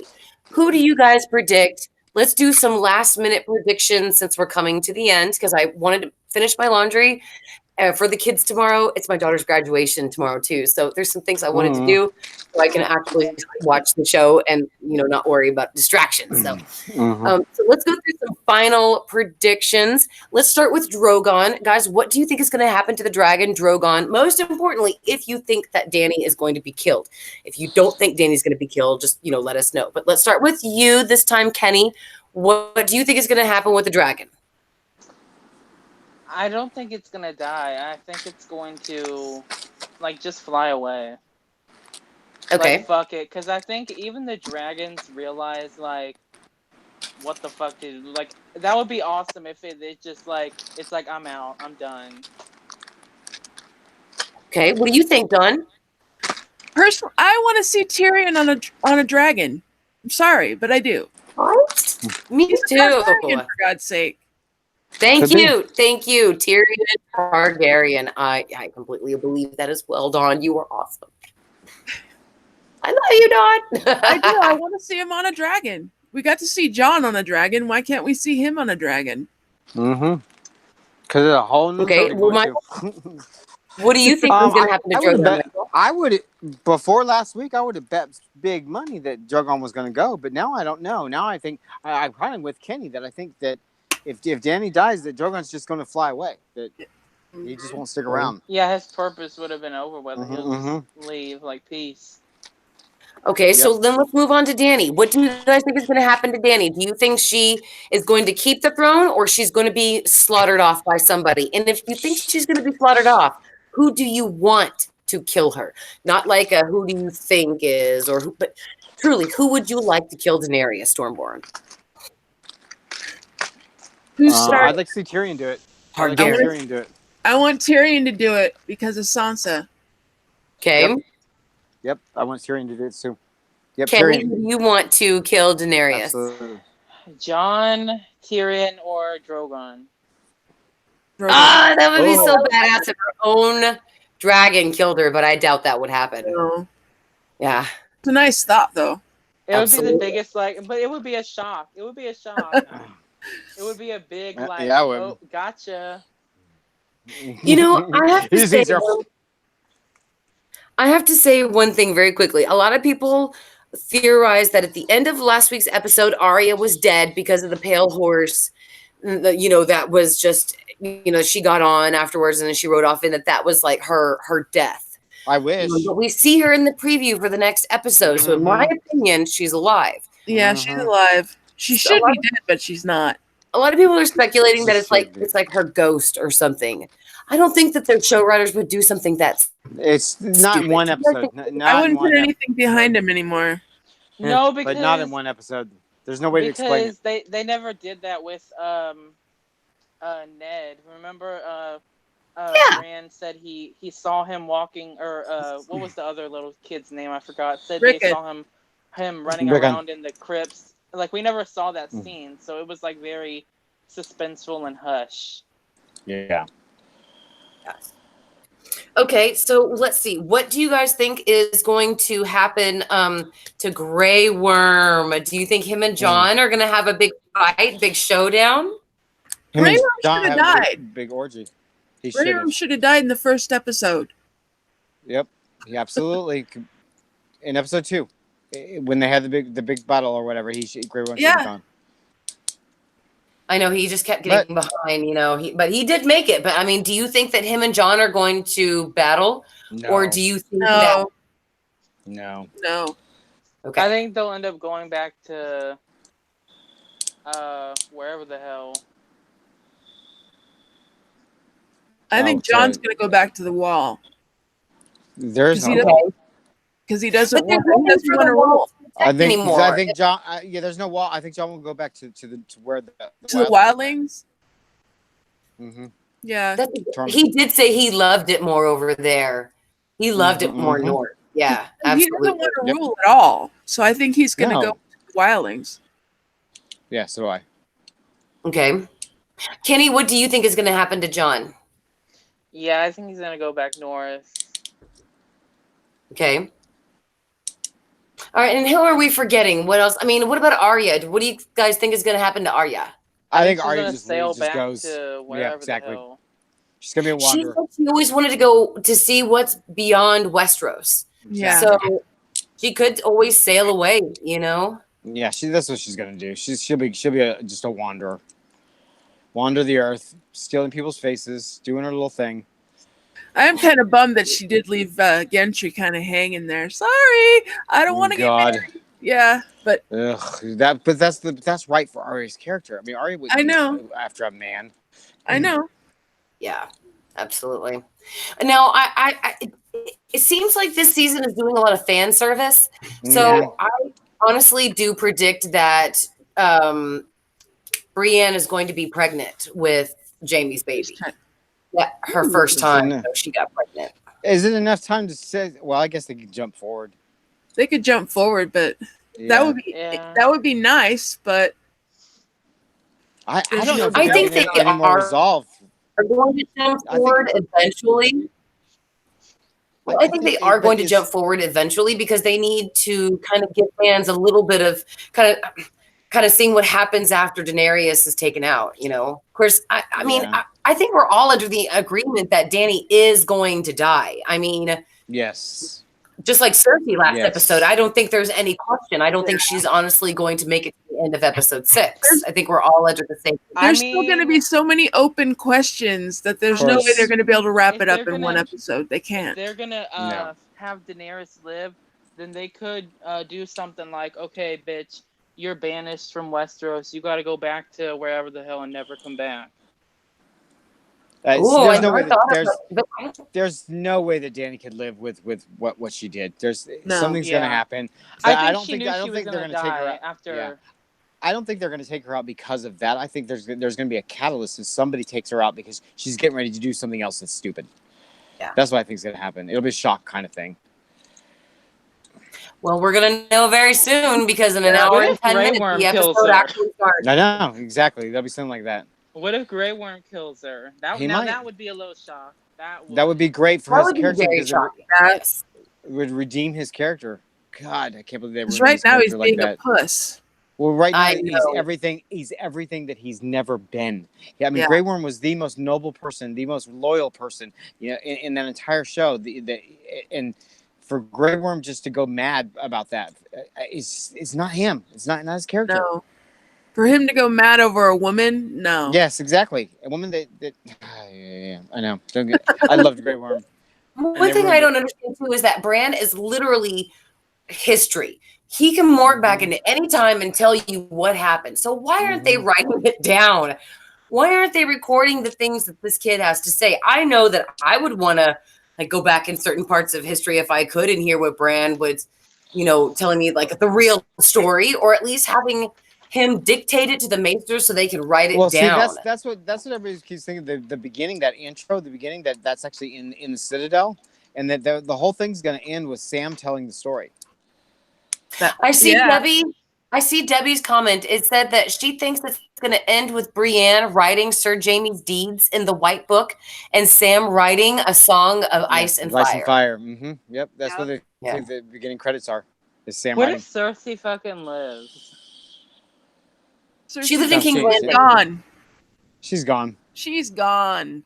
Who do you guys predict? Let's do some last minute predictions since we're coming to the end because I wanted to finish my laundry for the kids tomorrow. It's my daughter's graduation tomorrow too. So there's some things I wanted to do so I can actually watch the show and not worry about distractions. So so let's go through some final predictions. Let's start with Drogon. Guys, what do you think is going to happen to the dragon Drogon? Most importantly, if you think that Dany is going to be killed. If you don't think Dany's going to be killed, just, let us know. But let's start with you this time, Kenny. What do you think is going to happen with the dragon? I don't think it's gonna die. I think it's going to, just fly away. Okay. Fuck it, because I think even the dragons realize, what the fuck did that would be awesome if it just it's like I'm out, I'm done. Okay, what do you think, Don? Personally, I want to see Tyrion on a dragon. I'm sorry, but I do. What? Me He's a too. Targaryen, for God's sake. Thank you. Tyrion Targaryen. I completely believe that as well, Dawn. You are awesome. I love you, Dawn. I do. I want to see him on a dragon. We got to see Jon on a dragon. Why can't we see him on a dragon? Because there's a whole new Okay, well, what do you think is going to happen to Drogon? I would, before last week, I would have bet big money that Drogon was going to go, but now I don't know. Now I think I'm kind of with Kenny that I think that if Dany dies, that Drogon's just going to fly away. That he just won't stick around. Yeah, his purpose would have been over with. He'll just leave, peace. Okay, so then let's move on to Dany. What do you guys think is going to happen to Dany? Do you think she is going to keep the throne or she's going to be slaughtered off by somebody? And if you think she's going to be slaughtered off, who do you want to kill her? Not like a who do you think is, but truly, who would you like to kill Daenerys Stormborn? I'd like to see Tyrion do it. I want Tyrion to do it because of Sansa. Okay. Yep, I want Tyrion to do it too. Yep, Kenny, who do you want to kill Daenerys? Absolutely. Jon, Tyrion, or Drogon. Ah, that would be so Oh. badass if her own dragon killed her, but I doubt that would happen. No. Yeah, It's a nice thought, though. It would be the absolutely. biggest, like, but it would be a shock. It would be a shock. It would be a big, like, Yeah, I would. oh, gotcha. You know, He just eats her- I have to say one thing very quickly. A lot of people theorize that at the end of last week's episode, Arya was dead because of the pale horse. That was just, she got on afterwards and then she rode off, and that was like her death. I wish. But we see her in the preview for the next episode. So in my opinion, she's alive. Yeah, she's alive. She should be dead, but she's not. A lot of people are speculating that it's Should be. like her ghost or something. I don't think that their show writers would do something that's It's not in stupid. one episode. I wouldn't put anything behind him anymore. No, because but not in one episode. There's no way to explain it. because they never did that with Ned. Remember Yeah. Rand said he saw him walking, or what was the other little kid's name? I forgot. Said Rickon. they saw him running Rickon. around in the crypts. Like, we never saw that scene, so it was like very suspenseful and hush. Yeah. Okay, so let's see. What do you guys think is going to happen to Grey Worm? Do you think him and John are going to have a big fight, big showdown? Grey Worm John should have had a died. Big orgy. He Grey should Worm have. should have died in the first episode. Yep. He absolutely. In episode 2, when they had the big battle or whatever, Grey Worm should have gone. I know he just kept getting behind, but he did make it. But I mean, do you think that him and John are going to battle, or do you think that? No. Okay. I think they'll end up going back to wherever the hell. I think John's going to go back to the wall There's because no. he doesn't But want to rule. I think anymore. John. There's no wall. I think John will go back to where the To the wildlings. Mm-hmm. Yeah. He did say he loved it more over there. He loved it more north. Yeah, He absolutely. doesn't want to rule at all. So I think he's going to go to the wildlings. Yeah, so do I. Okay. Kenny, what do you think is going to happen to John? Yeah, I think he's gonna go back north. Okay. All right, and who are we forgetting? What else? I mean, what about Arya? What do you guys think is going to happen to Arya? I think she's Arya gonna just sail leaves, back just goes. to wherever exactly. the hell. She's gonna be a She wanderer. said she always wanted to go to see what's beyond Westeros. Yeah. So she could always sail away, Yeah, that's what she's gonna do. She'll be just a wanderer. Wander the earth, stealing people's faces, doing her little thing. I am kind of bummed that she did leave Gentry kind of hanging there. Sorry, I don't want to get married. Yeah, but that's right for Arya's character. I mean, Arya would. I know. Go after a man. I know. Yeah, absolutely. Now, it seems like this season is doing a lot of fan service. So I honestly do predict that Brienne is going to be pregnant with Jaime's baby. Yeah, her first time she got pregnant. Is it enough time to say? Well, I guess they could jump forward. They could jump forward, but that would be nice. But I don't know. I think they are going to jump forward eventually. Well, I think they are going to jump forward eventually because they need to kind of give fans a little bit of kind of seeing what happens after Daenerys is taken out. Of course, I mean, I think we're all under the agreement that Dany is going to die. I mean, yes. Just like Cersei last episode, I don't think there's any question. I don't think she's honestly going to make it to the end of episode 6. I think we're all under the same. There's still going to be so many open questions that there's no way they're going to be able to wrap it up in one episode. They can't. They're going to have Daenerys live. Then they could do something like, okay, bitch, you're banished from Westeros. You got to go back to wherever the hell and never come back. There's no way that Dany could live with what she did. Something's going to happen. I don't think they're going to take her out after. Yeah. I don't think they're going to take her out because of that. I think there's going to be a catalyst if somebody takes her out because she's getting ready to do something else that's stupid. Yeah, that's what I think is going to happen. It'll be a shock kind of thing. Well, we're going to know very soon because in an hour and 10 minutes, the episode actually starts. I know, exactly. There'll be something like that. What if Grey Worm kills her? He Now might. that would be a little shock. That That would would. be great for That his would be character very because shocking. Yes. it would redeem his character. God, I can't believe they Because ruined right his now he's character like being a that. puss. Well, right now I know. he's everything that he's never been. Yeah, I mean, Yeah. Grey Worm was the most noble person, the most loyal person, you know, in that entire show. And for Grey Worm just to go mad about that, it's not him. It's not his character. No. For him to go mad over a woman, no. Yes, exactly. A woman that yeah, I know. I loved Grey Worm, and One they thing I ruined it. don't understand too is that Bran is literally history. He can morph back Mm-hmm. into any time and tell you what happened. So why aren't they Mm-hmm. writing it down? Why aren't they recording the things that this kid has to say? I know that I would want to like go back in certain parts of history if I could and hear what Bran was, telling me like the real story, or at least having him dictate it to the maesters so they can write it Well, see, down. that's what everybody keeps thinking. The beginning, that intro, the beginning, that's actually in the Citadel, and that the whole thing's going to end with Sam telling the story. I see Yeah. Debbie. I see Debbie's comment. It said that she thinks it's going to end with Brienne writing Sir Jamie's deeds in the White Book, and Sam writing a song of ice and Ice and fire. fire. Mm-hmm. Yep, that's what Yeah. the beginning credits are. Is Sam What writing? if Cersei fucking lives? She lived in Cersei's King's Landing. gone. She's gone. She's gone.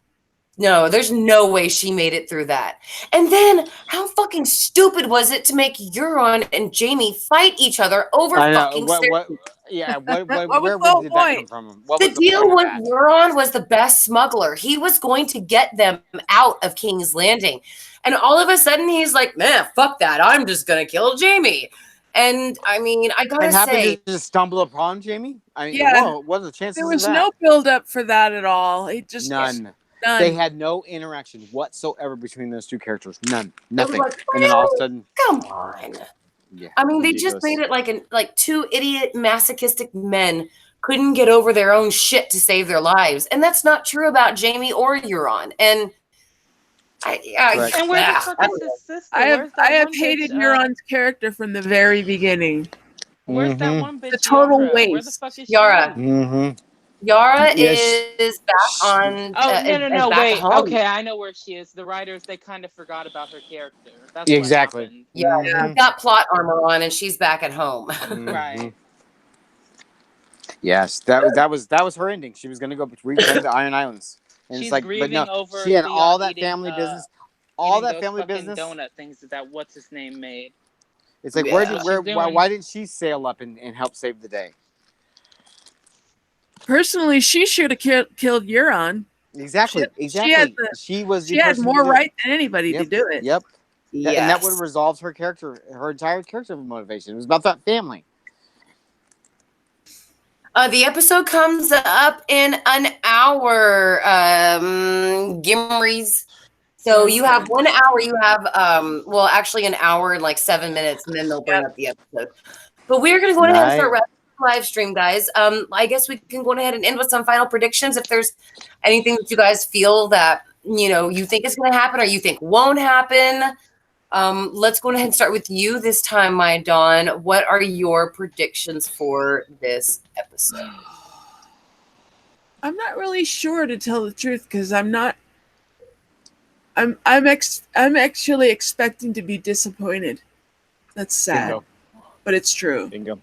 No, there's no way she made it through that. And then, how fucking stupid was it to make Euron and Jamie fight each other over I know. fucking What? Yeah. What was Where the whole did that come point? from? What The was the deal point of with that? Euron was the best smuggler. He was going to get them out of King's Landing. And all of a sudden he's like, man, fuck that. I'm just going to kill Jamie. And I mean, I got to And happened say, to just stumble upon Jamie. I mean, Yeah. whoa! What are the chances There of was that? no build up for that at all. It just None. none. They had no interaction whatsoever between those two characters. None. it was Nothing. like, And then all of a sudden, come on. yeah. I mean, they just ridiculous. made it like two idiot masochistic men couldn't get over their own shit to save their lives. And that's not true about Jamie or Euron. And Correct. And where the fuck is his sister? I Where's that have one hated bitch, Euron's character from the very beginning. Where's that Mhm. one bitch? The total Yara? Where the waste. fuck is Yara. she? Mm-hmm. Yara Yes. is back on. Oh is no! back Wait. home. Okay, I know where she is. The writers they kind of forgot about her character. That's Exactly. what happened. Yeah, she's got plot armor on, and she's back at home. Mhm. Right. Yes, that was her ending. She was going to go reclaim the Iron Islands, and She's it's like, but grieving no, over she had Theon all that eating, family business, all eating that those family fucking business. donut things that what's his name made. It's like, Yeah. why didn't she sail up and help save the day? Personally, she should have killed Euron. Exactly, She exactly. had the- She was. She the had person more to do it. right than anybody to Yep. do it. Yep. Yes. And that would have resolved her character, her entire character motivation. It was about that family. The episode comes up in an hour, Gimries. So you have 1 hour. You have well, actually an hour and like 7 minutes, and then they'll bring up the episode. But we're gonna go ahead and start wrapping up the live stream, guys. I guess we can go ahead and end with some final predictions. If there's anything that you guys feel that you think is gonna happen or you think won't happen. Let's go ahead and start with you this time, my Dawn. What are your predictions for this episode? I'm not really sure, to tell the truth, because I'm not. I'm actually expecting to be disappointed. That's sad, Bingo. but it's true. Bingo.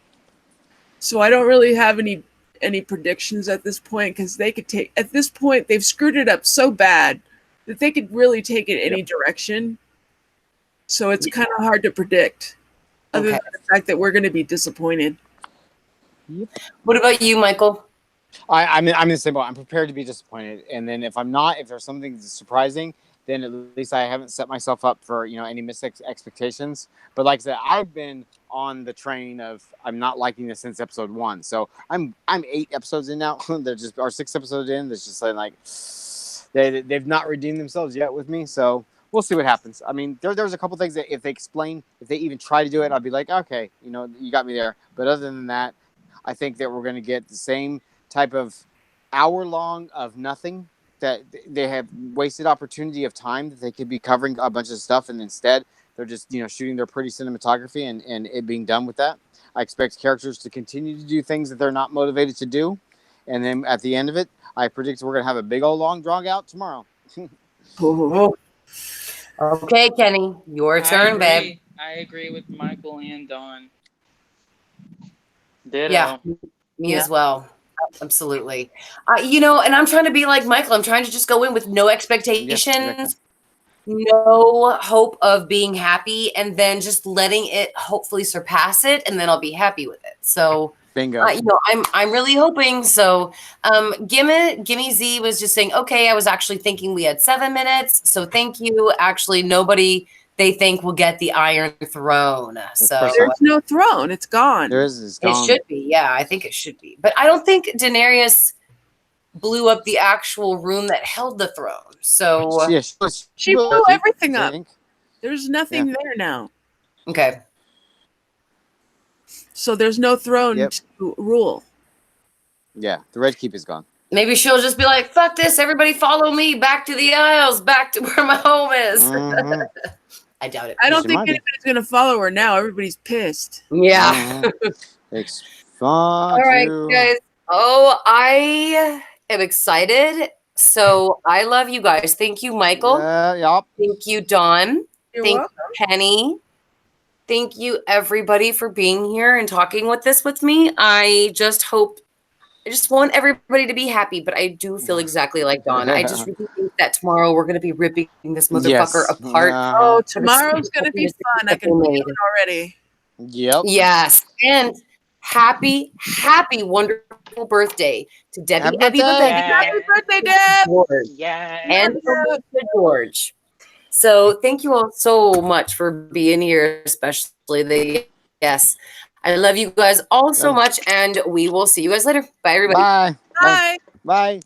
So I don't really have any predictions at this point, because they could take. At this point, they've screwed it up so bad that they could really take it any direction. So it's kind of hard to predict, other than the fact that we're going to be disappointed. Yep. What about you, Michael? I'm in the same boat. I'm prepared to be disappointed, and then if I'm not, if there's something surprising, then at least I haven't set myself up for any missed expectations. But like I said, I've been on the train of I'm not liking this since episode 1. So I'm 8 episodes in now. They're just or 6 episodes in. There's just like they've not redeemed themselves yet with me. So we'll see what happens. I mean, there's a couple things that if they even try to do it, I'll be like, okay, you got me there. But other than that, I think that we're going to get the same type of hour long of nothing, that they have wasted opportunity of time that they could be covering a bunch of stuff, and instead they're just shooting their pretty cinematography and it being done with that. I expect characters to continue to do things that they're not motivated to do, And then at the end of it, I predict we're gonna have a big old long drag out tomorrow. Oh. Okay, Kenny, your turn, babe. I agree with Michael and Dawn. Ditto. Yeah, me Yeah. as well. Absolutely. And I'm trying to be like Michael. I'm trying to just go in with no expectations, exactly. no hope of being happy, and then just letting it hopefully surpass it, and then I'll be happy with it. So, Bingo. I'm really hoping. So, Gimme Z was just saying, okay, I was actually thinking we had 7 minutes. So thank you. Actually, nobody they think will get the Iron Throne. So There's no throne. It's gone. It's it gone. should be. Yeah, I think it should be. But I don't think Daenerys blew up the actual room that held the throne. So Yeah, She blew everything up. think. There's nothing there now. okay. So there's no throne Yep. to rule. Yeah, the Red Keep is gone. Maybe she'll just be like, fuck this, everybody follow me back to the Isles, back to where my home is. Mhm. I doubt it. I don't She think might be. anybody's going to follow her now. Everybody's pissed. Yeah. It's fun. All right, guys. Oh, I am excited. So I love you guys. Thank you, Michael. Yup. Thank you, Dawn. You're Thank welcome. you, Penny. Thank you, everybody, for being here and talking with this with me. I just want everybody to be happy, but I do feel exactly like Dawn. I just really think that tomorrow we're going to be ripping this motherfucker Yes. apart. Oh, tomorrow's going to be fun. I can feel it already. Yep. Yes. And happy, wonderful birthday to Debbie Happy Abby birthday. Babette Happy birthday, Deb! George Yeah. and to George. So thank you all so much for being here, especially the yes. I love you guys all so much, and we will see you guys later. Bye, everybody. Bye. Bye. Bye.